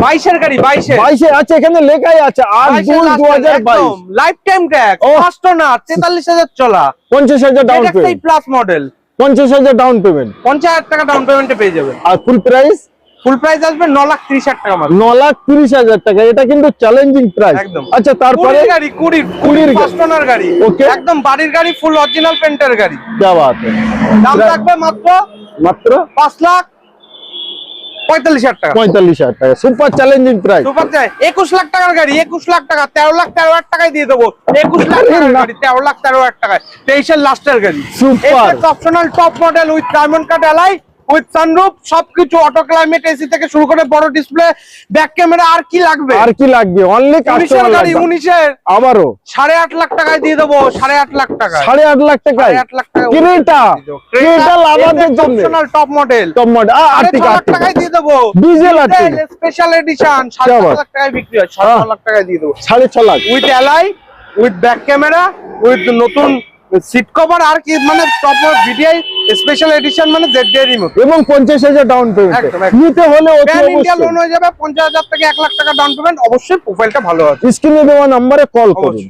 22 এর গাড়ি 22 আচ্ছা, এখানে লেখাই আছে 8/2/2022 life time tax, first owner, 43000 চলা, 50,000 ডাউন এটা payment, plus model, 50,000 down payment, 50,000 টাকা ডাউন পেমেন্টে পেয়ে যাবেন। আর ফুল প্রাইস আসবে 9,30,000 টাকা মাত্র। 9,30,000 টাকা, এটা কিন্তু চ্যালেঞ্জিং প্রাইস। একদম। আচ্ছা, তারপরে গাড়ি 20 ফার্স্ট ওনার গাড়ি, ওকে, একদম বাড়ির গাড়ি, ফুল অরিজিনাল পেন্টার গাড়ি। কি বাত है। দাম থাকবে মাত্র 5,45,000 টাকা। 45,000 টাকা, সুপার চ্যালেঞ্জিং প্রাইস। সুপার চাই 21 লাখ টাকার গাড়ি, 21 লাখ টাকা, 13,13,000 টাকায় দিয়ে দেবো। 21 লাখ টাকার গাড়ি 13,13,000 টাকায়, 23 এর লাস্টের গাড়ি, super optional top model with diamond cut ally with sunroof, সবকিছু অটো ক্লাইমেট, এসি থেকে শুরু করে বড় ডিসপ্লে, ব্যাক ক্যামেরা, আর কি লাগবে? আর কি লাগবে? অনলি 19 এর গাড়ি, 19 এর আবারও 8.5 লাখ টাকায় দিয়ে দেবো। 8.5 লাখ টাকা, 8.5 লাখ টাকায় 8.5 লাখ টাকা ক্রেটা লাভারদের জন্য optional top model, top model. আর 6 লাখ টাকায় দিয়ে দেবো। ডিজেল স্পেশাল এডিশন 7.5 লাখ টাকায় বিক্রি হয়, 7 লাখ টাকায় দিয়ে দেবো। 6.5 lakh with ally, with back camera, with নতুন সিট কভার, আর কি মানে টপ ভিডিআই স্পেশাল এডিশন, মানে জেড রিমোট, এবং 50,000 ডাউন পেমেন্ট নিতে হলে অতি প্যান ইন্ডিয়া অবশ্যই লোন হয়ে যাবে। 50,000 থেকে 1 লাখ টাকা ডাউন পেমেন্ট, অবশ্যই প্রোফাইলটা ভালো আছে। স্ক্রিনে দেওয়া নম্বরে কল করুন।